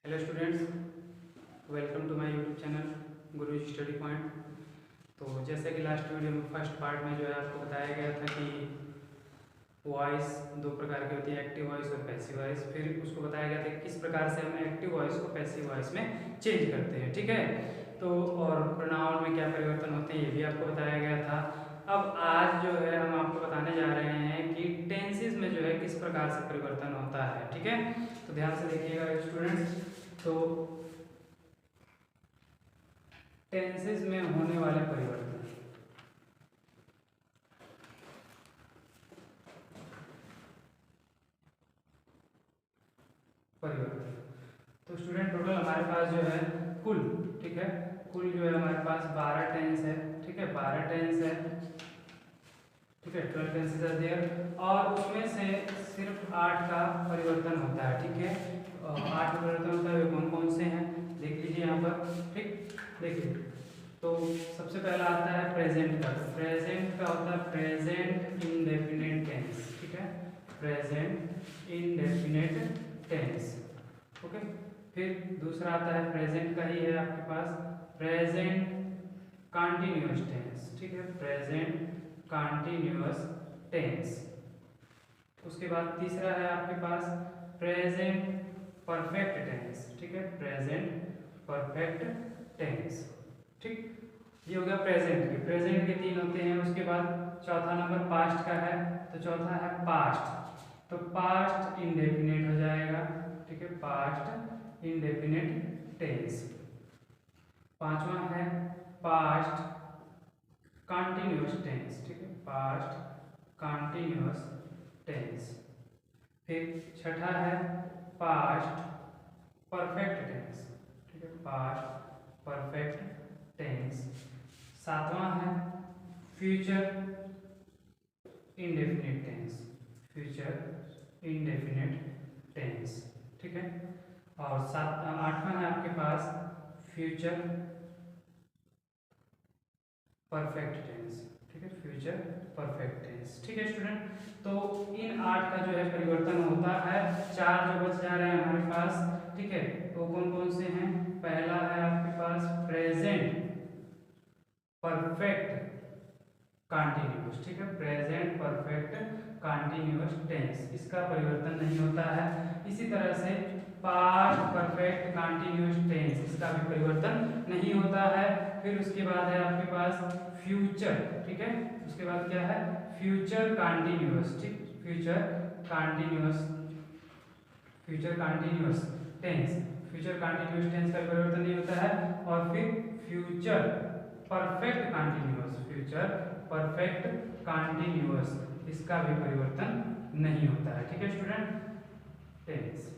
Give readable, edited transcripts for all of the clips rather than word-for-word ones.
Hello students, welcome to my YouTube channel Guruji study point. तो जैसे कि लास्ट वीडियो में फर्स्ट पार्ट में जो है आपको बताया गया था कि वॉइस दो प्रकार की होती है, एक्टिव वॉइस और पैसिव वॉइस। फिर उसको बताया गया था कि किस प्रकार से हम एक्टिव वॉइस को पैसिव वॉइस में चेंज करते हैं, ठीक है। तो और प्रोनाउन में क्या परिवर्तन होते हैं ये भी आपको बताया गया था। अब आज जो है हम आपको बताने जा रहे हैं कि टेंसेस में जो है किस प्रकार से परिवर्तन होता है, ठीक है। तो ध्यान से देखिएगा स्टूडेंट्स। तो टेंसेस में होने वाले परिवर्तन, तो स्टूडेंट टोटल हमारे पास जो है कुल, ठीक है, कुल जो है हमारे पास 12 टेंस है, ठीक है, 12 टेंस है, ठीक है, 12 टेंसेस आर देयर। और उसमें से सिर्फ 8 का परिवर्तन होता है, ठीक है। 8 का परिवर्तन होता है, वे कौन कौन से हैं देख लीजिए यहाँ पर, ठीक। देखिए, तो सबसे पहला आता है प्रेजेंट का। प्रेजेंट का होता है प्रेजेंट इंडेफिनिट टेंस, ठीक है, प्रेजेंट इंडेफिनिट टेंस, ओके। फिर दूसरा आता है प्रेजेंट का ही है आपके पास, प्रेजेंट कंटिन्यूअस टेंस, ठीक है, प्रेजेंट कंटिन्यूअस टेंस। उसके बाद तीसरा है आपके पास प्रेजेंट परफेक्ट टेंस, ठीक है, प्रेजेंट परफेक्ट टेंस, ठीक। ये हो गया प्रेजेंट के। प्रेजेंट के 3 होते हैं। उसके बाद चौथा नंबर पास्ट का है, तो चौथा है पास्ट, तो पास्ट इंडेफिनिट हो जाएगा, ठीक है, पास्ट इंडेफिनिट टेंस। पांचवा है पास्ट कंटिन्यूअस टेंस, ठीक है, पास्ट कंटिन्यूअस टेंस। फिर छठा है पास्ट परफेक्ट टेंस, ठीक है, पास्ट परफेक्ट टेंस। सातवां है future indefinite tense, future indefinite tense, ठीक है। और आठवां है आपके पास फ्यूचर परफेक्ट टेंस, ठीक है, फ्यूचर परफेक्ट टेंस, ठीक है स्टूडेंट। तो इन 8 का जो है परिवर्तन होता है। 4 जो बच जा रहे हैं हमारे पास, ठीक है, तो कौन कौन से हैं। पहला है आपके पास प्रेजेंट परफेक्ट कंटिन्यूअस, ठीक है, प्रेजेंट परफेक्ट कंटिन्यूअस टेंस, इसका परिवर्तन नहीं होता है। इसी तरह से पास्ट परफेक्ट कंटिन्यूअस टेंस, इसका भी परिवर्तन नहीं होता है। फिर उसके बाद है आपके पास फ्यूचर, ठीक है, उसके बाद क्या है फ्यूचर कंटिन्यूअस, ठीक, future continuous, future continuous tense, future continuous tense का परिवर्तन नहीं होता है। और फिर future perfect continuous, future perfect continuous, इसका भी परिवर्तन नहीं होता है, ठीक है student. Tense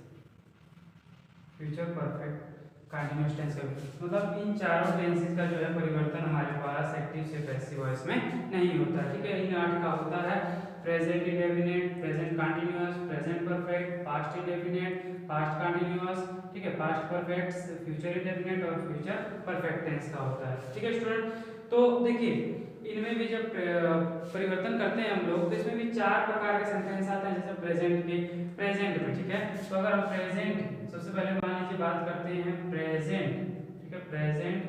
future perfect continuous tense का मतलब इन चारों टेंसेस का जो है परिवर्तन हमारे पास एक्टिव से पैसिव वॉइस में नहीं होता है, ठीक है। इन 8 का होता है present indefinite, present continuous, present perfect, past indefinite, past continuous, ठीक है, पास्ट परफेक्ट, फ्यूचर इंडेफिनिट और फ्यूचर परफेक्ट टेंस का होता है, ठीक है स्टूडेंट। तो देखिए, इनमें भी जब परिवर्तन करते हैं हम लोग, तो इसमें भी 4 प्रकार के सेंटेंस आते हैं। जैसे प्रेजेंट के, प्रेजेंट में, ठीक है, तो अगर हम प्रेजेंट सबसे पहले मान लीजिए बात करते हैं प्रेजेंट, ठीक है, प्रेजेंट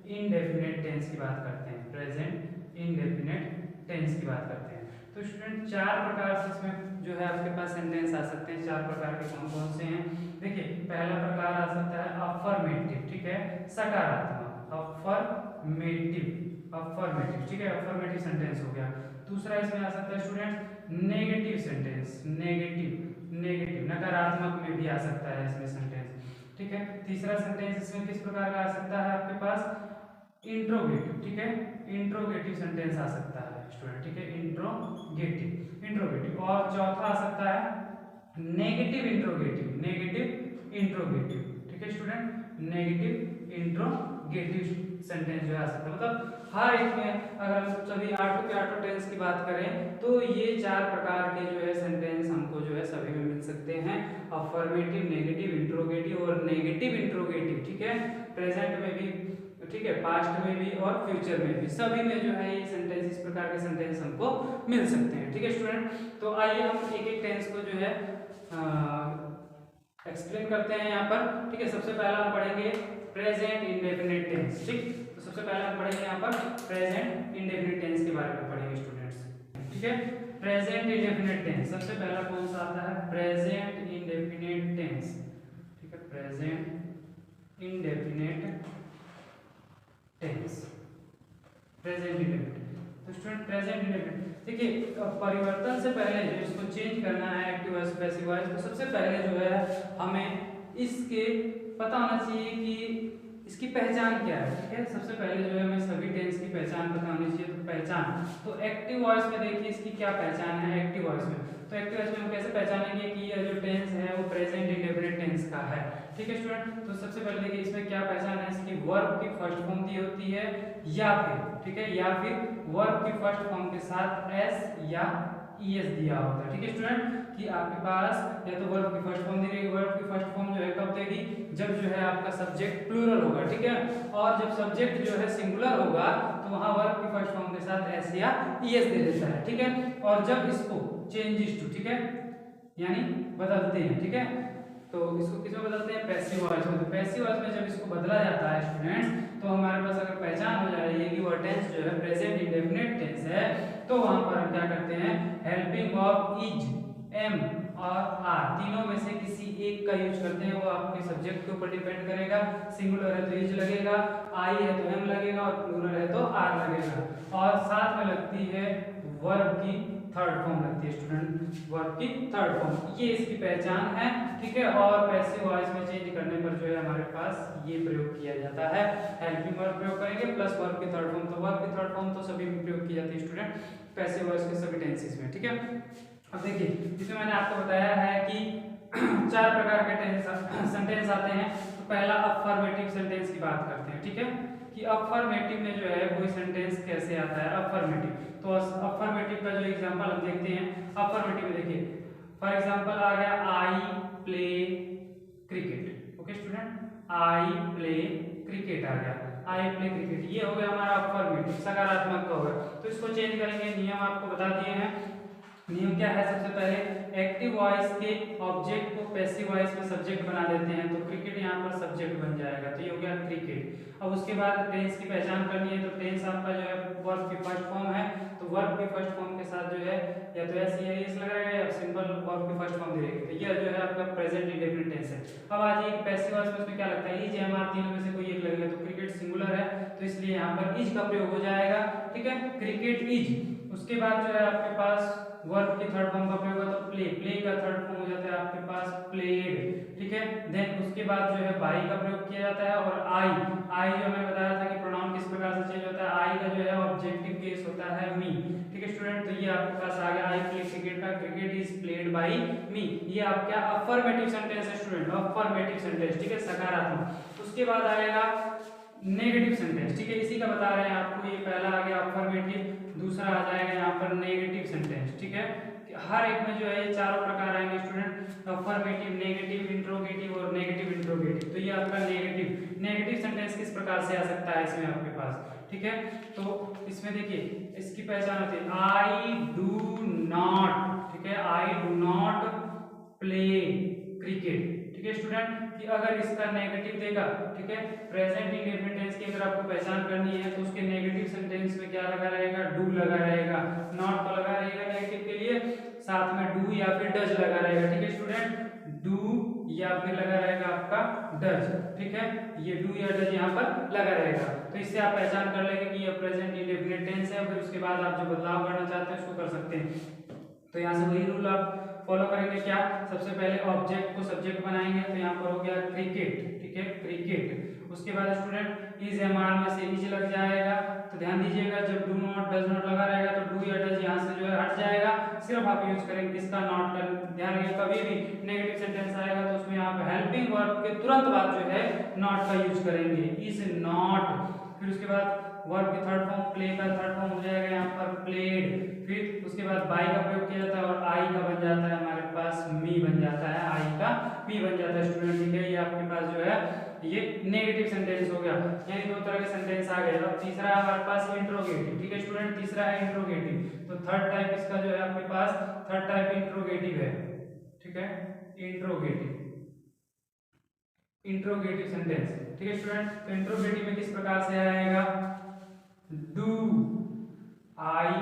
इनडेफिनिट टेंस की बात करते हैं, प्रेजेंट इनडेफिनिट टेंस की बात करते हैं। तो स्टूडेंट 4 प्रकार से इसमें जो है आपके पास सेंटेंस आ सकते हैं। 4 प्रकार के कौन कौन से हैं देखिए। पहला प्रकार आ सकता है अफर्मेटिव, ठीक है, सकारात्मक, अफर्मेटिव, अफर्मेटिव, ठीक है, अफर्मेटिव सेंटेंस हो गया। दूसरा इसमें आ सकता है student negative sentence, negative, negative नकारात्मक में भी आ सकता है इसमें सेंटेंस, ठीक है। तीसरा सेंटेंस इसमें किस प्रकार का आ सकता है आपके पास इंट्रोगेटिव, ठीक है, इंट्रोगेटिव सेंटेंस आ सकता है स्टूडेंट, ठीक है, इंट्रोगेटिव, इंट्रोगेटिव। और चौथा आ सकता है नेगेटिव इंट्रोगेटिव, नेगेटिव इंट्रोगेटिव, ठीक है स्टूडेंट, नेगेटिव इंट्रोगेटिव सेंटेंस जो आ सकता है। मतलब हर एक में अगर हम सभी 8 के 8 टेंस की बात करें तो ये 4 प्रकार के जो है सेंटेंस हमको जो है सभी में मिल सकते हैं। अफर्मेटिव, नेगेटिव, इंट्रोगेटिव और नेगेटिव इंट्रोगेटिव, ठीक है, प्रेजेंट में भी, ठीक है, पास्ट में भी और फ्यूचर में भी, सभी में जो है ये सेंटेंस, इस प्रकार के सेंटेंस हमको मिल सकते हैं, ठीक है स्टूडेंट। तो आइए हम एक एक टेंस को जो है एक्सप्लेन करते हैं यहाँ पर, ठीक है। सबसे पहला हम पढ़ेंगे प्रेजेंट इंडेफिनिट टेंस, ठीक। तो सबसे पहले हम पढ़ेंगे यहाँ पर प्रेजेंट इंडेफिनिट टेंस के बारे में पढ़ेंगे स्टूडेंट्स, ठीक है। प्रेजेंट इंडेफिनिट टेंस सबसे पहला कौन सा आता है, प्रेजेंट इंडेफिनिट टेंस, ठीक है। Present indefinite tense, present indefinite. तो स्टूडेंट प्रेजेंट इंडेफिनिट देखिए, परिवर्तन से पहले जो इसको चेंज करना है एक्टिव वॉइस पैसिव वॉइस, तो सबसे पहले जो है हमें इसके पता होना चाहिए कि इसकी पहचान क्या है, ठीक है। सबसे पहले जो है हमें सभी टेंस की पहचान पता होनी चाहिए। तो पहचान, तो एक्टिव वॉइस में देखिए इसकी क्या पहचान है एक्टिव वॉइस में। तो एक्टिव वॉइस में हम कैसे पहचानेंगे कि यह जो टेंस है वो प्रेजेंट इंडेफिनिट टेंस का है, ठीक है स्टूडेंट। तो सबसे पहले देखिए इसमें क्या पहचान है, इसकी वर्ब की फर्स्ट फॉर्म दी होती है या फिर, ठीक है, या फिर वर्ब की फर्स्ट फॉर्म के साथ एस या ईएस दिया होता है, ठीक है स्टूडेंट। कि आपके पास या तो वर्ब की फर्स्ट फॉर्म दी रहेगी, वर्ब की फर्स्ट फॉर्म जो है कब देगी, जब जो है आपका सब्जेक्ट प्लूरल होगा, ठीक है। और जब सब्जेक्ट जो है सिंगुलर होगा तो वहां वर्ब की फर्स्ट फॉर्म के साथ एस या ईएस दे देता है, ठीक है। और जब इसको चेंजेस टू, ठीक है, यानी बदलते हैं, ठीक है, तो इसको किसमें बदलते हैं, पैसिव वॉइस में। तो पैसिव वॉइस में जब इसको बदला जाता है स्टूडेंट्स, तो हमारे पास अगर पहचान हो जा रही है कि वह टेंस जो है प्रेजेंट इंडेफिनिट टेंस है, तो वहां पर हम क्या करते हैं, हेल्पिंग वर्ब इज, एम और आर तीनों में से किसी एक का यूज करते हैं। वो आपके सब्जेक्ट के ऊपर डिपेंड करेगा। सिंगुलर है तो इज लगेगा, आई है तो एम लगेगा, और प्लूरल है तो आर लगेगा। और साथ में लगती है वर्ब की थर्ड फॉर्म लगती है स्टूडेंट, वर्ब की थर्ड फॉर्म, ये इसकी पहचान है, ठीक है। और पैसिव वॉइस में चेंज करने पर जो है हमारे पास ये प्रयोग किया जाता है, हेल्पिंग वर्ब प्रयोग करेंगे प्लस वर्ब की थर्ड फॉर्म। तो वर्ब की थर्ड फॉर्म तो सभी में प्रयोग की जाती है स्टूडेंट, पैसिव वॉइस के सभी टेंसेस में, ठीक है। अब देखिए इसमें मैंने आपको बताया है कि 4 प्रकार के सेंटेंस आते हैं। तो पहला अफर्मेटिव सेंटेंस की बात करते हैं, ठीक है, कि अफर्मेटिव में जो है कोई सेंटेंस कैसे आता है अफर्मेटिव। तो अफर्मेटिव का जो एग्जांपल हम देखते हैं, अफर्मेटिव में देखिए फॉर एग्जांपल आ गया I play cricket, okay student, I play cricket आ गया, आई प्ले क्रिकेट, ये हो गया हमारा अफर्मेटिव, सकारात्मक का होगा। तो इसको चेंज करेंगे, नियम आपको बता दिए हैं। नियम क्या है, सबसे पहले एक्टिव वॉइस के ऑब्जेक्ट को पैसिव वॉइस में सब्जेक्ट बना देते हैं। तो क्रिकेट यहाँ पर सब्जेक्ट बन जाएगा, तो ये हो गया क्रिकेट। अब उसके बाद टेंस की पहचान करनी है। तो टेंस आपका जो है वर्ब की फर्स्ट फॉर्म है, तो वर्ब की फर्स्ट फॉर्म के साथ जो है या तो एस या एस लगाएगा या सिंपल वर्ब की फर्स्ट फॉर्म दे देगी। तो ये जो है आपका प्रेजेंट इंडेफिनिट टेंस है। अब आ जाइए पैसिव वॉइस में, उसमें क्या लगता है, इज है, हमारे तीनों में से कोई एक लगेगा। तो क्रिकेट सिंगुलर है तो इसलिए यहाँ पर इज का प्रयोग हो जाएगा, ठीक है, क्रिकेट इज। उसके बाद जो है आपके पास वर्ब की थर्ड फॉर्म का प्रयोग होगा, तो प्ले, प्ले का थर्ड फॉर्म हो जाता है आपके पास प्लेड, ठीक है। देन उसके बाद जो है बाई का प्रयोग किया जाता है, और आई, आई जो हमें बताया था कि प्रोनाउन किस प्रकार से चेंज होता है, आई का जो है ऑब्जेक्टिव केस होता है मी, ठीक है स्टूडेंट। तो ये आपके पास आ गया आई प्ले क्रिकेट का, क्रिकेट इज प्लेड बाय मी। ये आपका अफर्मेटिव सेंटेंस है स्टूडेंट, अफर्मेटिव सेंटेंस, ठीक है, सकारात्मक। उसके बाद आएगा नेगेटिव सेंटेंस, ठीक है, इसी का बता रहे हैं आपको। ये पहला आ गया अफर्मेटिव, दूसरा आ जाएगा यहाँ पर नेगेटिव सेंटेंस, ठीक है। हर एक में जो है ये चारों प्रकार आएंगे स्टूडेंट, अफर्मेटिव, नेगेटिव, इंट्रोगेटिव और नेगेटिव इंट्रोगेटिव। तो ये आपका नेगेटिव सेंटेंस किस प्रकार से आ सकता है इसमें आपके पास, ठीक है। तो इसमें देखिए इसकी पहचान होती है आई डू नॉट, ठीक है, आई डू नॉट प्ले क्रिकेट, ठीक है स्टूडेंट। कि अगर इसका नेगेटिव देगा, ठीक है, प्रेजेंट इंडेफिनिट टेंस की अगर आपको पहचान करनी है तो उसके नेगेटिव सेंटेंस में क्या लगा रहेगा, डू लगा रहेगा, नॉट तो लगा रहेगा नेगेटिव के लिए, साथ में डू या फिर डज लगा रहेगा, ठीक है स्टूडेंट, डू या फिर लगा रहेगा आपका डज, ठीक है, ये डू या डज यहाँ पर लगा रहेगा। तो इससे आप पहचान कर लेंगे कि ये प्रेजेंट इंडेफिनिट टेंस है। फिर उसके बाद आप जो बदलाव करना चाहते हैं उसको कर सकते हैं। तो यहाँ से वही रूल आप फॉलो करेंगे, क्या, सबसे पहले ऑब्जेक्ट को सब्जेक्ट बनाएंगे। तो यहाँ पर हो गया क्रिकेट, ठीक है, क्रिकेट। उसके बाद स्टूडेंट इज एम आर में से इज लग जाएगा। तो ध्यान दीजिएगा जब डू नॉट डज नॉट लगा रहेगा तो डू या डज यहाँ से जो है हट जाएगा, सिर्फ आप यूज करेंगे किसका, नॉट का। ध्यान रखिए कभी भी नेगेटिव सेंटेंस आएगा तो उसमें आप हेल्पिंग वर्ब के तुरंत बाद जो है नॉट का यूज करेंगे, इज नॉट। फिर उसके बाद वर्ब की थर्ड फॉर्म, प्ले का थर्ड फॉर्म हो जाएगा यहाँ पर प्लेड। फिर उसके बाद बाई का प्रयोग किया जाता है और आई का बन जाता है हमारे पास मी बन जाता है, आई का मी बन जाता है स्टूडेंट, ठीक है। ये आपके पास जो है ये नेगेटिव सेंटेंस हो गया, यानी दो तरह के सेंटेंस आ गए। अब तीसरा है हमारे पास इंट्रोगेटिव, ठीक है स्टूडेंट, तीसरा है इंट्रोगेटिव। तो थर्ड टाइप इसका जो है आपके पास थर्ड टाइप इंट्रोगेटिव है, ठीक है, इंट्रोगेटिव। Interrogative sentence. ठीक है स्टूडेंट, तो इंट्रोगेटिव में किस प्रकार से आएगा, डू आई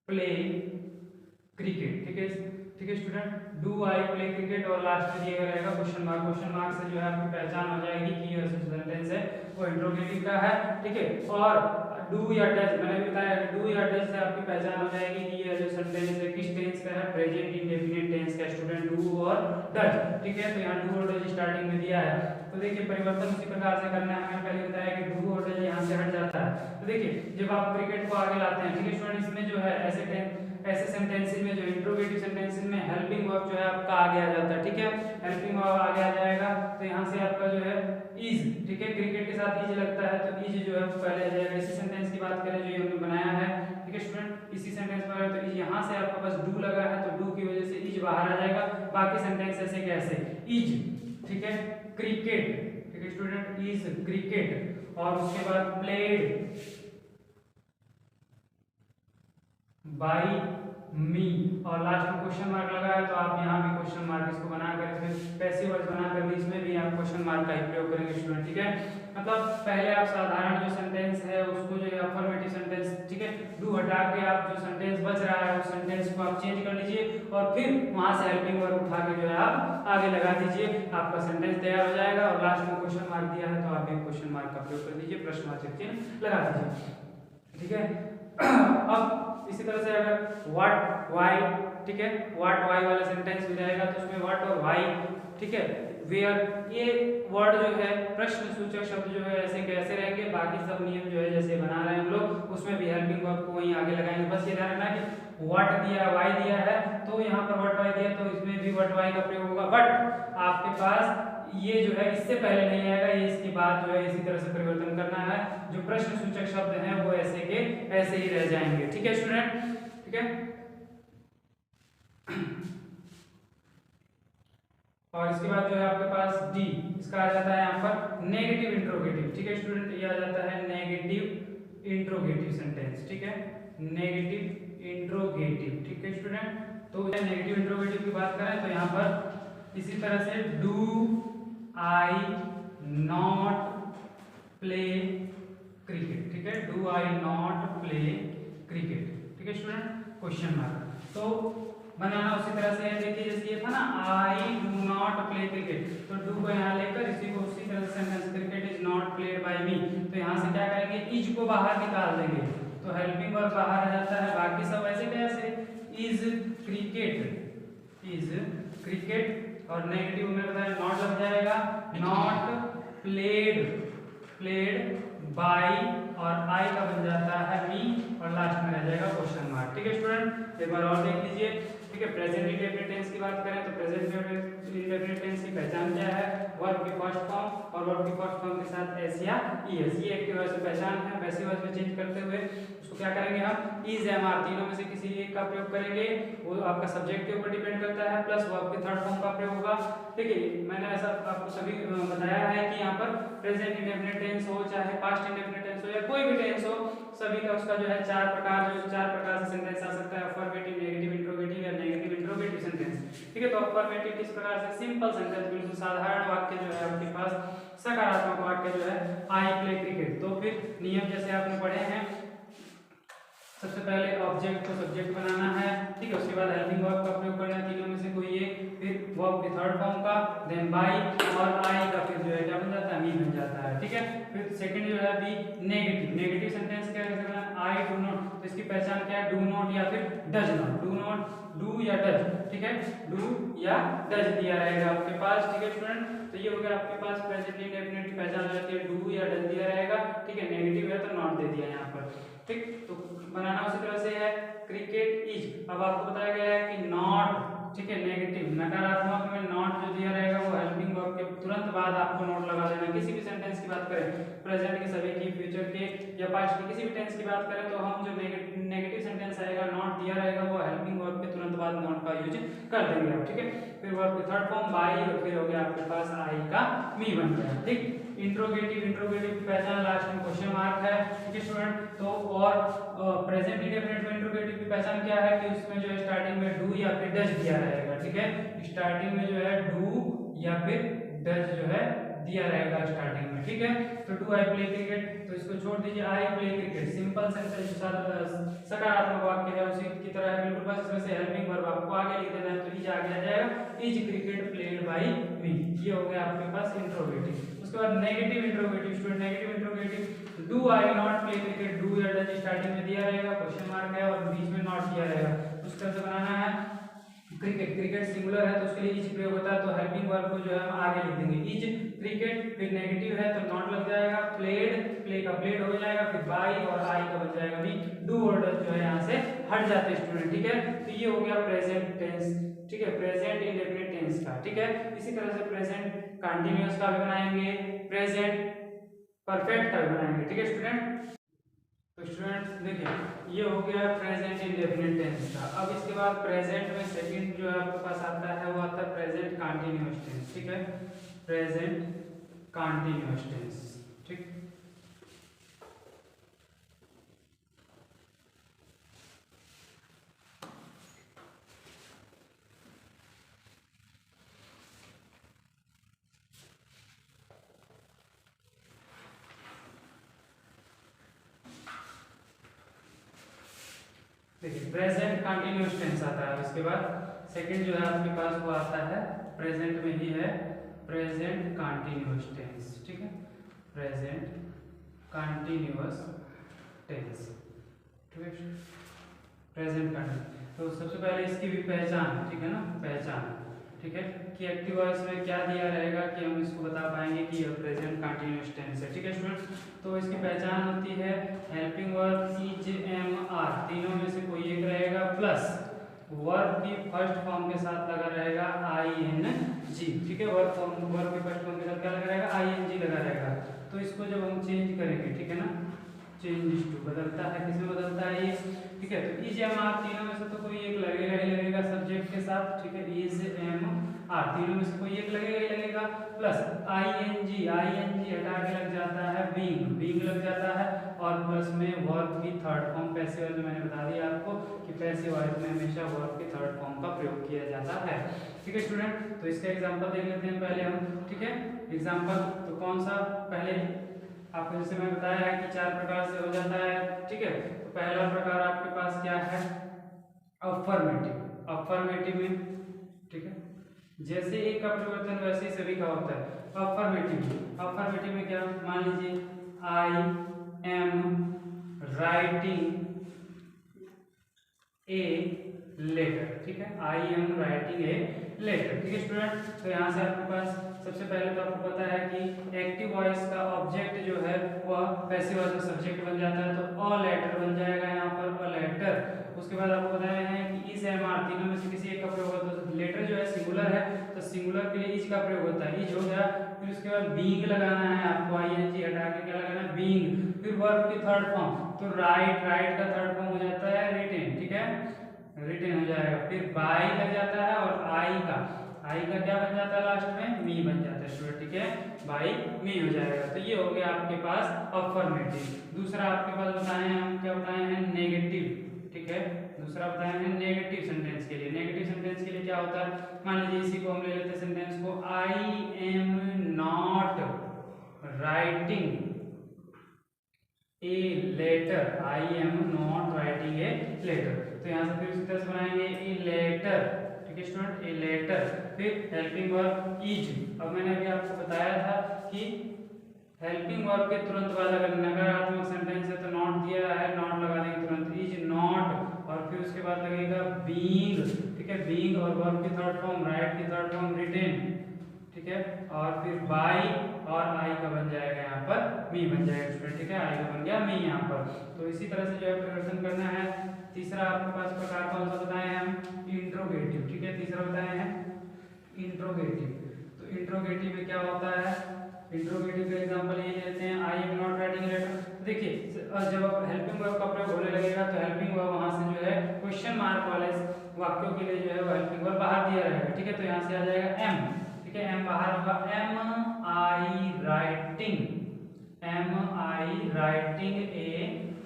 प्ले क्रिकेट। ठीक है student, do I play cricket और लास्ट में दिया रहेगा क्वेश्चन मार्क। क्वेश्चन मार्क से जो है आपकी पहचान हो जाएगी कि ये सेंटेंस है वो इंट्रोगेटिव का है। ठीक है, और डू या डज, मैंने भी बताया डू या डज से आपकी पहचान हो जाएगी कि ये जो सेंटेंस है किस टेंस का है, प्रेजेंट इंडेफिनिट टेंस का स्टूडेंट, डू और डज। ठीक है, तो यहाँ डू और डज स्टार्टिंग में दिया है, तो देखिए परिवर्तन उसी प्रकार से करना है। मैंने पहले बताया कि डू और डज यहाँ से हट जाता है। तो देखिए जब आप क्रिकेट को आगे लाते हैं, ठीक है स्टूडेंट, इसमें जो है ऐसे सेंटेंसेस में, जो इंट्रोगेटिव सेंटेंसेस में हेल्पिंग वर्ब जो है आपका आगे आ जाता है। ठीक है, हेल्पिंग वर्ब आगे आ जाएगा, तो यहाँ से आपका जो है इज, ठीक है, क्रिकेट के साथ इज लगता है तो इज जो है वो पहले आ जाएगा। इसी सेंटेंस की बात करें जो ये हमने बनाया है, ठीक है स्टूडेंट, इसी सेंटेंस पर तो इज यहाँ से आपका बस डू लगा है तो डू की वजह से इज बाहर आ जाएगा। बाकी सेंटेंस ऐसे कैसे, इज, ठीक है, क्रिकेट, ठीक है स्टूडेंट, इज क्रिकेट, और उसके बाद प्लेड बाई मी, और लास्ट में क्वेश्चन मार्क लगा है तो आप यहाँ भी क्वेश्चन मार्क इसको बनाकर, इसमें पैसिव वॉइस बनाकर भी इसमें भी आप क्वेश्चन मार्क का ही प्रयोग करेंगे स्टूडेंट। ठीक है, मतलब पहले आप साधारण जो सेंटेंस है उसको जो है अफर्मेटिव सेंटेंस, ठीक है, डू हटा के आप जो सेंटेंस बच रहा है उस सेंटेंस को आप चेंज कर लीजिए और फिर वहां से हेल्पिंग वर्ब उठा के जो है आप आगे लगा दीजिए, आपका सेंटेंस तैयार हो जाएगा। और लास्ट में क्वेश्चन मार्क दिया है तो आप भी क्वेश्चन मार्क का प्रयोग कर दीजिए, प्रश्नवाचक चिन्ह लगा दीजिए। ठीक है, अब इसी तरह से अगर व्हाट वाई, ठीक है, व्हाट वाई वाला सेंटेंस हो जाएगा तो उसमें व्हाट और वाई, ठीक है, वेयर, ये वर्ड जो है प्रश्न सूचक शब्द जो है ऐसे कैसे रहेंगे, बाकी सब नियम जो है जैसे बना रहे हैं हम लोग उसमें भी हेल्पिंग वर्ब को वहीं आगे लगाएंगे। बस ये ध्यान रखना कि व्हाट दिया वाई दिया है तो यहाँ पर व्हाट वाई दिया तो इसमें भी व्हाट वाई का प्रयोग होगा, बट आपके पास ये जो है इससे पहले नहीं आएगा, ये इसके बाद जो है इसी तरह से परिवर्तन करना है। जो प्रश्न सूचक शब्द हैं वो ऐसे के ऐसे ही रह जाएंगे। ठीक है स्टूडेंट, ठीक है, और इसके बाद जो है आपके पास डी, इसका आ जाता है यहाँ पर नेगेटिव इंट्रोगेटिव। ठीक है स्टूडेंट, ये आ जाता है नेगेटिव इंट्रोगेटिव सेंटेंस। ठीक है, नेगेटिव इंट्रोगेटिव। ठीक है स्टूडेंट, तो नेगेटिव इंट्रोगेटिव की बात करें तो यहाँ पर इसी तरह से do I not play cricket. ठीक है, do I not play cricket. ठीक है स्टूडेंट, क्वेश्चन मार्क तो बनाना उसी तरह से है। देखिए जैसे ये था ना I do not play cricket, तो डू को यहाँ लेकर इसी को उसी तरह से sentence cricket is not played by me, तो यहाँ से क्या करेंगे, इज को बाहर निकाल देंगे तो हेल्पिंग वर्ब बाहर आ जाता है। बाकी सब ऐसे कैसे, इज क्रिकेट और नेगेटिव में बताया नॉट लग जाएगा, नॉट प्लेड बाय और आई का बन जाता है मी और लास्ट में रह जाएगा क्वेश्चन मार्क। ठीक है स्टूडेंट, एक बार और देख लीजिए। ठीक है, प्रेजेंट इंडेफिनिट टेंस की बात करें तो प्रेजेंट इंडेफिनिट टेंस की पहचान क्या है, वर्ब की फर्स्ट फॉर्म और वर्ब की फर्स्ट फॉर्म के साथ एस या ईएस, ये एक्टिव वॉइस में पहचान है। पैसिव वॉइस में चेंज करते हुए उसको क्या करेंगे हम, इज एम आर तीनों में से किसी एक का प्रयोग करेंगे, वो आपका सब्जेक्ट के ऊपर डिपेंड करता है, प्लस वर्ब के थर्ड फॉर्म का प्रयोग होगा। देखिए मैंने ऐसा आपको सभी बताया है कि यहाँ पर प्रेजेंट इंडेफिनिट टेंस हो चाहे पास्ट इंडेफिनिट टेंस हो या कोई भी टेंस हो, सभी का उसका जो है चार प्रकार से सेंटेंस आ सकता है, अफर्मेटिव, नेगेटिव इंट्रोगेटिव या नेगेटिव इंट्रोगेटिव सेंटेंस। ठीक है, तो अफर्मेटिव किस प्रकार से, सिंपल सेंटेंस, बिल्कुल साधारण वाक्य जो है आपके पास, सकारात्मक वाक्य जो है आई प्ले क्रिकेट। तो फिर नियम जैसे आपने पढ़े हैं, सबसे पहले ऑब्जेक्ट को सब्जेक्ट बनाना है, ठीक है, उसके बाद हेल्पिंग वर्ब का प्रयोग करना है तीनों में से कोई एक, फिर वर्ब के थर्ड फॉर्म का, देन बाय और आई का फिर जो है क्या बन जाता है, मी बन जाता है। ठीक है, फिर सेकंड जो है बी नेगेटिव सेंटेंस क्या करना है, आई डू नॉट, तो इसकी पहचान क्या है, डू नॉट या फिर does not, do not, do या डज। ठीक है, डू या डज दिया रहेगा आपके पास। ठीक है स्टूडेंट, तो ये हो गया आपके पास प्रेजेंट इंडेफिनिट की पहचान हो जाती है, डू या डज दिया रहेगा। ठीक है, नेगेटिव है तो नॉट दे दिया यहाँ पर। ठीक, तो बनाना उसी तरह से है, क्रिकेट इज, अब आपको बताया गया है कि नॉट, ठीक है, नेगेटिव नकारात्मक में नॉट जो दिया रहेगा वो हेल्पिंग वर्ब के तुरंत बाद आपको नोट लगा देना। किसी भी सेंटेंस की बात करें, प्रेजेंट के सभी की, फ्यूचर के या पास्ट के किसी भी टेंस की बात करें तो हम जो नेगेटिव सेंटेंस आएगा, नॉट दिया रहेगा, वो हेल्पिंग वर्ब के तुरंत बाद नॉट का यूज कर देंगे आप। ठीक है, फिर वर्ब के थर्ड फॉर्म बाई और फिर हो गया आपके पास आई का मी बन गया। ठीक, इंट्रोगेटिव की पहचान लास्ट में क्वेश्चन मार्क है। ठीक है स्टूडेंट, तो और प्रेजेंट इंडेफिनिट में इंट्रोगेटिव की पहचान क्या है कि उसमें जो है स्टार्टिंग में डू या फिर डज दिया रहेगा। ठीक है, स्टार्टिंग में जो है डू या फिर डज जो है दिया रहेगा स्टार्टिंग में, ठीक है। तो डू आई प्ले क्रिकेट, तो इसको छोड़ दीजिए, आई प्ले क्रिकेट सिंपल सेंटेंस सकारात्मक वाक्य है उसी की तरह है बिल्कुल, बस इसमें से हेल्पिंग वर्ब आपको आगे लिख देना है, तो इज आगे आ जाएगा, इज क्रिकेट प्लेड बाय मी। ये हो गया आपके पास इंट्रोगेटिव। उसके बाद negative interrogative, student negative interrogative, do I not play cricket, do या डज स्टार्टिंग में दिया रहेगा, क्वेश्चन मार्क है और बीच में नॉट दिया रहेगा, उस तरह से बनाना है। क्रिकेट, क्रिकेट सिंगुलर है तो उसके लिए इज प्रयोग होता है, तो हेल्पिंग वर्ब को जो है हम आगे लिख देंगे, इज क्रिकेट, फिर नेगेटिव है तो नॉट लग जाएगा, प्लेड, प्ले का प्लेड हो जाएगा, फिर बाय और आई का बन जाएगा भी, डू और डज जो है यहाँ से हट जाते हैं स्टूडेंट, ठीक है। तो ये हो गया प्रेजेंट टेंस, ठीक है, प्रेजेंट इंडेफिनिट टेंस का, ठीक है। इसी तरह से प्रेजेंट कंटीन्यूअस का भी बनाएंगे, प्रेजेंट परफेक्ट का भी बनाएंगे, ठीक है स्टूडेंट। तो स्टूडेंट्स देखिए, ये हो गया प्रेजेंट इंडेफिनिट टेंस का। अब इसके बाद प्रेजेंट में सेकंड जो है आपके पास आता है वो आता है प्रेजेंट कंटीन्यूअस टेंस, ठीक है, प्रेजेंट कंटीन्यूअस टेंस, ठीक। देखिए प्रेजेंट कंटिन्यूअस टेंस आता है, इसके बाद सेकंड जो है आपके पास वो आता है प्रेजेंट में ही है, प्रेजेंट कंटिन्यूअस टेंस, ठीक है, प्रेजेंट कंटिन्यूअस टेंस, ठीक है, प्रेजेंट कंटिन्यूअस। तो सबसे पहले इसकी भी पहचान, ठीक है ना, पहचान, ठीक है, कि एक्टिव वॉइस में क्या दिया रहेगा कि हम इसको बता पाएंगे कि यह प्रेजेंट कंटिन्यूअस टेंस है, ठीक है स्टूडेंट्स। तो इसकी पहचान होती है helping verb is am are, तीनों में से कोई एक रहेगा, प्लस वर्ब की फर्स्ट फॉर्म के साथ लगा रहेगा आई एन जी, ठीक है, वर्ब की फर्स्ट फॉर्म के साथ क्या लगा रहेगा, आई एन जी लगा रहेगा। तो इसको जब हम चेंज करेंगे, ठीक है ना, चेंज टू बदलता है, किसमें बदलता है ये, ठीक है, तो इज एम आर तीनों में से तो कोई एक लगेगा ही लगेगा सब्जेक्ट के साथ, ठीक है, इज एम आर तीनों में से कोई एक लगेगा ही लगेगा, प्लस आई एन जी हटा के लग जाता है बीइंग लग जाता है, और प्लस में वर्ब की थर्ड फॉर्म, पैसिव वॉइस में मैंने बता दिया आपको कि पैसिव वॉइस में हमेशा वर्ब की थर्ड फॉर्म का प्रयोग किया जाता है, ठीक है स्टूडेंट। तो इसका एग्जांपल देख लेते हैं पहले हम, ठीक है, एग्जांपल तो कौन सा, पहले आपको जैसे मैं बताया है कि 4 प्रकार से हो जाता है, ठीक है। तो पहला प्रकार आपके पास क्या है, अफर्मेटिव, अफर्मेटिव में, ठीक है, जैसे एक का परिवर्तन वैसे ही सभी का होता है। अफर्मेटिव में क्या, मान लीजिए I am writing a letter, ठीक है, I am writing a letter, ठीक है स्टूडेंट। तो यहाँ से आपके पास सबसे पहले तो आपको पता है कि एक्टिव वॉइस का ऑब्जेक्ट जो है वह पैसिव वॉइस का सब्जेक्ट बन जाता है, तो अ लेटर बन जाएगा यहाँ पर, अ लेटर। उसके बाद आपको बताया है कि इज एम आर तीनों में से किसी एक का प्रयोग होता है, तो लेटर जो है सिंगुलर है तो सिंगुलर के लिए इज का प्रयोग होता है, इज हो गया। फिर उसके बाद बीइंग लगाना है आपको, आई एन जी हटा के क्या लगाना है, बीइंग। फिर वर्ब की थर्ड फॉर्म, तो राइट का थर्ड फॉर्म हो जाता है रिटेन, ठीक है, रिटेन हो जाएगा। फिर बाय लग जाता है और आई का क्या बन जाता है लास्ट में, मी बन जाता है स्टूडेंट, ठीक है, बाय मी हो जाएगा। तो ये हो गया आपके पास अफर्मेटिव। दूसरा आपके पास बताए हैं हम, क्या बताए हैं, नेगेटिव, ठीक है, दूसरा बताए हैं नेगेटिव सेंटेंस के लिए। नेगेटिव सेंटेंस के लिए क्या होता है, मान लीजिए इसी को हम ले लेते हैं सेंटेंस को, I am not writing a letter, I am not writing a letter. तो यहाँ से फिर उसी तरह से बनाएंगे ए लेटर, ठीक है स्टूडेंट, ए लेटर। फिर हेल्पिंग वर्ब इज, अब मैंने अभी आपको बताया था कि हेल्पिंग वर्ब के तुरंत बाद अगर नकारात्मक सेंटेंस है तो नॉट दिया है, नॉट लगा देंगे तुरंत, इज नॉट, और फिर उसके बाद लगेगा बीइंग, ठीक है, बीइंग, और वर्ब की थर्ड फॉर्म राइट की थर्ड फॉर्म रिटेन, ठीक है, और फिर बाय और आई का बन जाएगा यहाँ पर मी बन जाएगा स्टूडेंट, ठीक है, आई का बन गया मी यहाँ पर। तो इसी तरह से जो है परिवर्तन करना है। तीसरा आपके पास प्रकार कौन सा बताए हैं हम, इंट्रोगेटिव, ठीक है, तीसरा बताए हैं इंट्रोगेटिव। तो इंट्रोगेटिव में क्या होता है, इंट्रोगेटिव का एग्जांपल ये लेते हैं, I am not writing letter. देखिए जब आप हेल्पिंग वर्ब का प्रयोग होने लगेगा तो हेल्पिंग वर्ब वहां से जो है क्वेश्चन मार्क वाले वाक्यों के लिए जो है वो हेल्पिंग वर्ब बाहर दिया रहेगा, ठीक है। तो यहाँ से आ जाएगा एम, ठीक है, एम बाहर होगा, am I writing a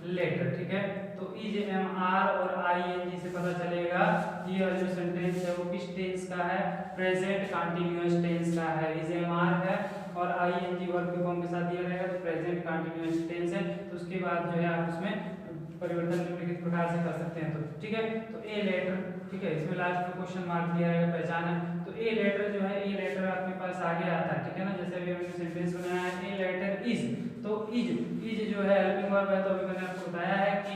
letter, ठीक है। तो तो इज एम आर और आई एन जी से पता चलेगा कि यह जो सेंटेंस है वो किस टेंस का है, प्रेजेंट कंटिन्यूअस टेंस का है। इज एम आर है और आई एन जी वर्ब के फॉर्म के साथ दिया रहेगा तो प्रेजेंट कंटिन्यूअस टेंस है। तो उसके बाद जो है आप उसमें परिवर्तन निम्नलिखित प्रकार से कर सकते हैं। तो ठीक है, तो ए लेटर, ठीक है, इसमें लास्ट में क्वेश्चन मार्क दिया रहेगा, पहचान है। तो ए लेटर जो है, ए लेटर आपके पास आगे आता है, ठीक है ना, जैसे अभी हमने सेंटेंस बनाया है ए लेटर इज, तो इज जो है हेल्पिंग वर्ब है। तो अभी मैंने आपको बताया है कि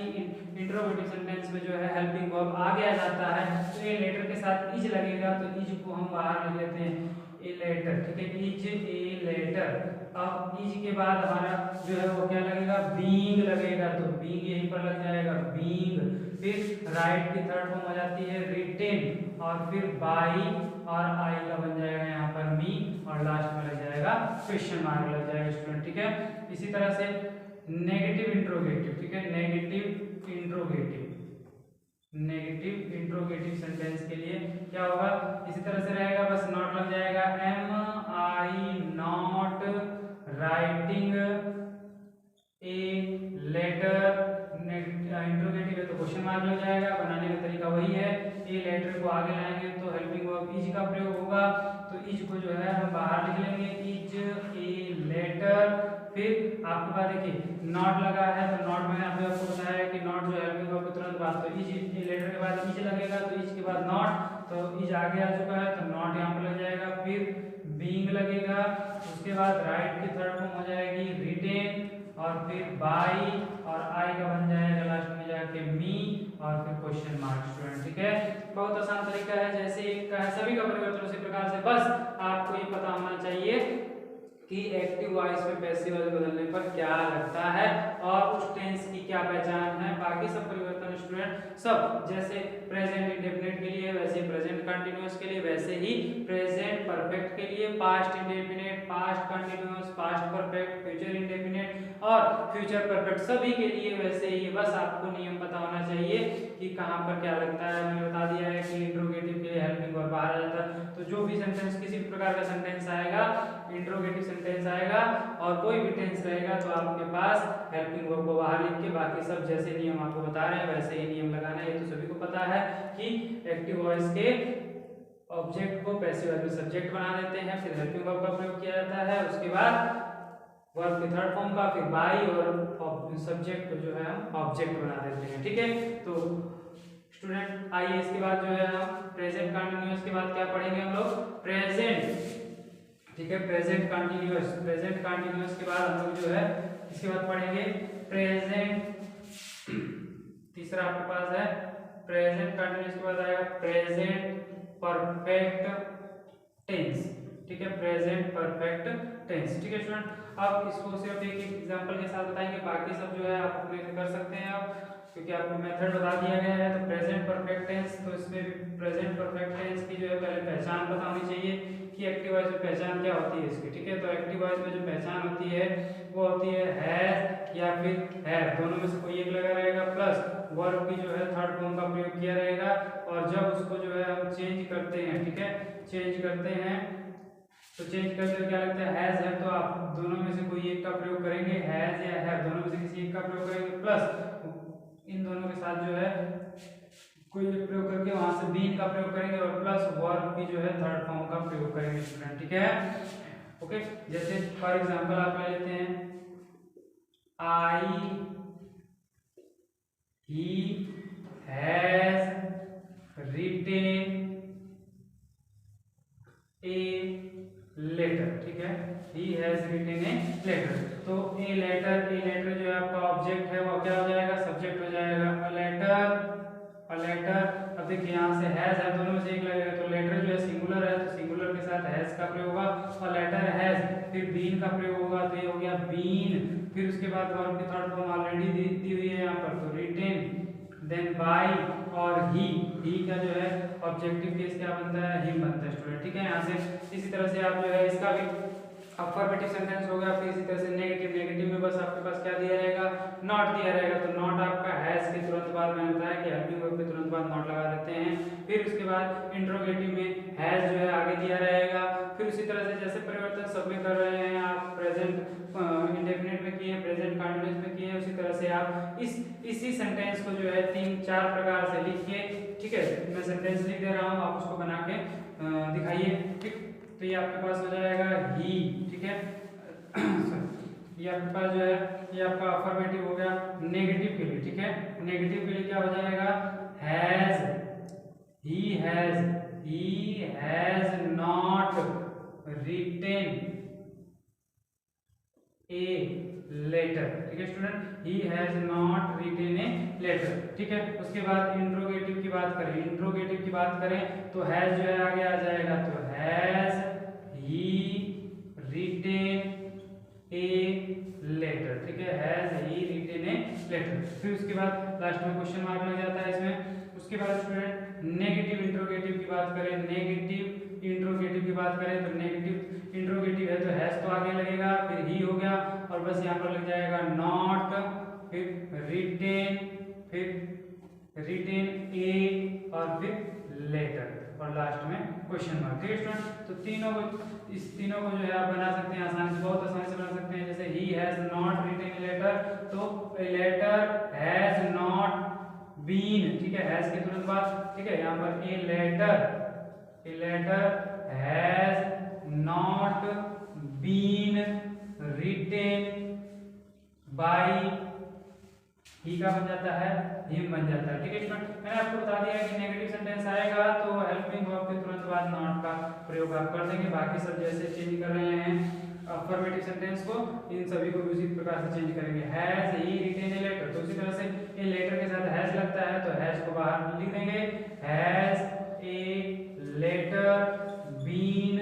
इंट्रोगेटिव सेंटेंस में जो है हेल्पिंग वर्ब आगे आ जाता है, तो ए लेटर के साथ इज लगेगा, तो इज को हम बाहर लिख लेते हैं ए लेटर, ठीक है, इज ए लेटर। अब इज के बाद हमारा जो है वो क्या लगेगा, बीइंग लगेगा, तो बीइंग यहीं पर लग जाएगा, बीइंग। फिर राइट की थर्ड फॉर्म हो जाती है रिटेन, और फिर बाई और आई का बन जाएगा यहाँ पर मी, और लास्ट में लग जाएगा क्वेश्चन मार्क लग जाएगा स्टूडेंट, ठीक है। इसी तरह से नेगेटिव इंट्रोगेटिव, ठीक है, negative interrogative, negative interrogative sentence के लिए क्या होगा, इसी तरह से रहेगा, बस नॉट लग जाएगा, am I not writing a letter. Interrogative है तो क्वेश्चन मार्क लग जाएगा, बनाने का तरीका वही है, ए लेटर को आगे लाएंगे तो हेल्पिंग वर्ब इज का प्रयोग होगा, तो इज को जो है हम बाहर लिख लेंगे, इज ए लेटर। फिर आपके पास देखिए नॉट लगा है, तो नॉट मैंने आपको बताया कि नॉट जो है हेल्पिंग वर्ब के तुरंत बाद, तो इज ए लेटर के बाद इज लगेगा, तो इज के बाद नॉट, तो इज आगे आ चुका है तो नॉट यहाँ पर लग जाएगा। फिर बीइंग लगेगा, उसके बाद राइट की थर्ड फॉर्म हो जाएगी रिटेन, और फिर बाई और आई का बन जाएगा लास्ट में जाके मी, और फिर क्वेश्चन मार्क स्टूडेंट, ठीक है। बहुत आसान तरीका है, जैसे एक का है सभी का परिवर्तन उसी प्रकार से, बस आपको ये पता होना चाहिए कि एक्टिव वॉइस में पैसिव वॉइस बदलने पर क्या लगता है और उस टेंस की क्या पहचान है। बाकी सब परिवर्तन स्टूडेंट सब जैसे प्रेजेंट इंडेफिनिट के लिए, वैसे प्रेजेंट कंटीन्यूअस के लिए, वैसे ही प्रेजेंट परफेक्ट के लिए, past indefinite, past continuous, past perfect, future indefinite और फ्यूचर परफेक्ट सभी के लिए वैसे ही। बस आपको नियम पता होना चाहिए कि कहाँ पर क्या लगता है। मैंने बता दिया है कि इंट्रोगेटिव के लिए हेल्पिंग वर्ब बाहर आ जाता है, तो जो भी सेंटेंस किसी भी प्रकार का सेंटेंस आएगा, इंट्रोगेटिव सेंटेंस आएगा और कोई भी टेंस रहेगा, तो आपके पास हेल्पिंग वर्ब को बाहर लिख के बाकी सब जैसे नियम आपको बता रहे हैं वैसे ही नियम लगाना है। ये तो सभी को पता है कि एक्टिव वॉइस के ऑब्जेक्ट को पैसिव वॉइस में सब्जेक्ट बना देते हैं, फिर हेल्पिंग वर्ब का प्रयोग किया जाता है, उसके बाद वर्ब की थर्ड फॉर्म का, फिर बाई और सब्जेक्ट को जो है हम ऑब्जेक्ट बना देते हैं, ठीक है। तो स्टूडेंट आइए इसके बाद जो है हम प्रेजेंट कंटीन्यूअस के बाद क्या पढ़ेंगे हम लोग, प्रेजेंट, ठीक है, प्रेजेंट कंटीन्यूअस। प्रेजेंट कंटीन्यूअस के बाद हम लोग जो है इसके बाद पढ़ेंगे प्रेजेंट, तीसरा आपके पास है प्रेजेंट कंटीन्यूअस के बाद आएगा प्रेजेंट परफेक्ट टेंस, ठीक है, प्रेजेंट परफेक्ट टेंस, ठीक है स्टूडेंट। अब इसको सिर्फ एक एग्जांपल के साथ बताएंगे, बाकी सब जो है आप अपने से कर सकते हैं आप, क्योंकि आपको मेथड बता दिया गया है। तो प्रेजेंट परफेक्ट टेंस, तो इसमें भी प्रेजेंट परफेक्ट टेंस की जो है पहले पहचान पता होनी चाहिए कि एक्टिव वॉइस में पहचान क्या होती है इसकी, ठीक है। तो एक्टिव वॉइस में जो पहचान होती है वो होती है हैज या फिर हैव, दोनों में से कोई एक लगा रहेगा, प्लस वर्ब की जो है थर्ड फॉर्म का प्रयोग किया रहेगा, और जब उसको जो है हम चेंज करते हैं, ठीक है, चेंज करते हैं, तो चेंज करते हुए क्या लगता है, हैज है, तो आप दोनों में से कोई एक का प्रयोग करेंगे, हैज या हैव, दोनों में से किसी एक का प्रयोग करेंगे, प्लस इन दोनों के साथ जो है कोई एक प्रयोग करके वहां से बीन का प्रयोग करेंगे, और प्लस वर्ब की जो है थर्ड फॉर्म का प्रयोग करेंगे स्टूडेंट, ठीक है। ओके, जैसे फॉर एग्जांपल आप ले लेते हैं, I he has written a letter, ठीक है, he has written a letter. तो ए लेटर जो है आपका ऑब्जेक्ट है वो क्या हो जाएगा, सब्जेक्ट हो जाएगा, अ लेटर। अब देखिए यहाँ से हैज है, दोनों में से एक लगेगा, तो लेटर जो है सिंगुलर है, तो सिंगुलर के साथ हैज का प्रयोग होगा, और लेटर हैज, फिर बीन का प्रयोग होगा, तो ये हो गया बीन। फिर उसके बाद वर्ब की थर्ड फॉर्म ऑलरेडी दी हुई है यहाँ पर, तो रिटेन, देन बाई और ही का जो है ऑब्जेक्टिव केस क्या बनता है, हिम बनता है स्टूडेंट, ठीक है। यहाँ से इसी तरह से आप जो है इसका भी अफर्मेटिव सेंटेंस हो गया। फिर इसी तरह से नेगेटिव, नेगेटिव में बस आपके पास क्या दिया रहेगा, नॉट दिया रहेगा। तो नॉट आपका हैज के तुरंत बाद मैंने बताया कि हेल्पिंग वर्ब के तुरंत बाद नॉट लगा देते हैं। फिर उसके बाद इंट्रोगेटिव में हैज जो है आगे दिया रहेगा। फिर उसी तरह से जैसे परिवर्तन सब में कर रहे हैं आप, प्रेजेंट इंडेफिनिट में किए, प्रेजेंट कंटीन्यूअस में किए, उसी तरह से आप इसी सेंटेंस को जो है 3-4 प्रकार से लिखिए। ठीक है, मैं सेंटेंस लिख दे रहा हूँ, आप उसको बना के दिखाइए। ठीक, तो ये आपके पास हो जाएगा ही। ठीक है ये आपके पास जो है ये आपका अफर्मेटिव हो गया। नेगेटिव के लिए, ठीक है, नेगेटिव के लिए क्या हो जाएगा, has, he has not written a letter. ठीक है student, he has not written a letter. ठीक है, उसके बाद इंट्रोगेटिव की बात करें, इंट्रोगेटिव की बात करें तो हैज जो है आगे आ जाएगा। तो has he written a letter. ठीक है, has he written a letter. फिर उसके बाद लास्ट में क्वेश्चन मार्क लग जाता है इसमें। उसके बाद स्टूडेंट नेगेटिव इंट्रोगेटिव की बात करें, नेगेटिव इंट्रोगेटिव की बात करें तो नेगेटिव इंट्रोगेटिव है तो हैज तो आगे लगेगा, फिर ही हो गया और बस यहाँ पर लग जाएगा नॉट, फिर रिटेन, फिर रिटेन ए और फिर लेटर और लास्ट में क्वेश्चन मार्क। ठीक है स्टूडेंट, तो इस तीनों को जो है आप बना सकते हैं आसानी से, बहुत आसानी से बना सकते हैं। जैसे he has not written a letter, तो a letter has not been. ठीक है, हैज के तुरंत बाद, ठीक है, यहाँ पर a letter has not been written by, he का बन जाता है, हिम बन जाता है। ठीक है स्टूडेंट, मैंने आपको बता दिया कि नेगेटिव सेंटेंस आएगा तो हेल्पिंग वर्ब के तुरंत बाद नॉट का प्रयोग आप कर देंगे। बाकी सब जैसे चेंज कर रहे हैं अफर्मेटिव सेंटेंस को, इन सभी को भी उसी प्रकार से चेंज करेंगे। Has he written a letter, तो उसी तरह से ए लेटर के साथ हैज लगता है तो हैज को बाहर लिख देंगे। Has a letter been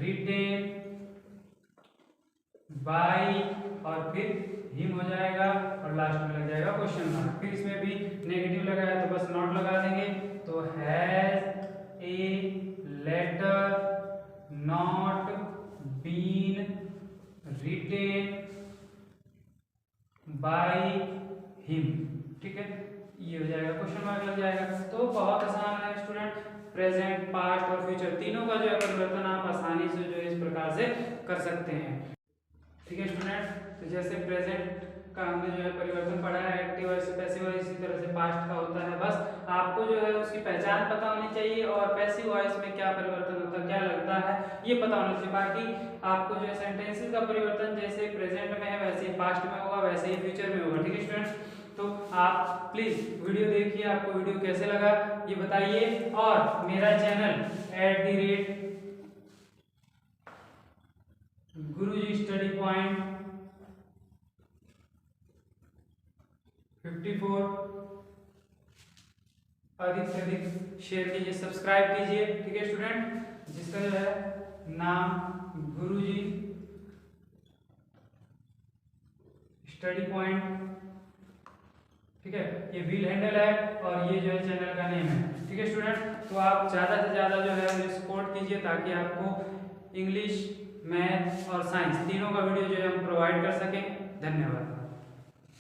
written by और फिर हिम हो जाएगा और लास्ट में लग जाएगा क्वेश्चन मार्क। फिर इसमें भी नेगेटिव लगाया तो बस नॉट लगा देंगे। तो has a letter not been written by him. ठीक है, ये हो जाएगा, क्वेश्चन मार्क लग जाएगा। तो बहुत आसान है स्टूडेंट, प्रेजेंट, पास्ट और फ्यूचर तीनों का जो है परिवर्तन आप आसानी से जो है इस प्रकार से कर सकते हैं। ठीक है स्टूडेंट, तो जैसे प्रेजेंट का हमने जो है परिवर्तन पढ़ा है, एक्टिव वॉइस से पैसिव वॉइस, इसी तरह से पास्ट का होता है। बस आपको जो है उसकी पहचान पता होनी चाहिए और पैसिव वॉइस में क्या परिवर्तन होता है, क्या लगता है, ये पता होना चाहिए। बाकी आपको जो है सेंटेंसेस का परिवर्तन जैसे प्रेजेंट में है वैसे ही पास्ट में होगा, वैसे ही फ्यूचर में होगा। ठीक है स्टूडेंट, तो आप प्लीज वीडियो देखिए, आपको वीडियो कैसे लगा ये बताइए और मेरा चैनल @गुरुजी स्टडी पॉइंट 54 अधिक से अधिक शेयर कीजिए, सब्सक्राइब कीजिए। ठीक है स्टूडेंट, जिसका जो है नाम गुरुजी स्टडी पॉइंट, ठीक है, ये व्हील हैंडल है और ये जो है चैनल का नेम है। ठीक है स्टूडेंट, तो आप ज़्यादा से ज़्यादा जो है मुझे सपोर्ट कीजिए ताकि आपको इंग्लिश, मैथ और साइंस तीनों का वीडियो जो है हम प्रोवाइड कर सकें। धन्यवाद।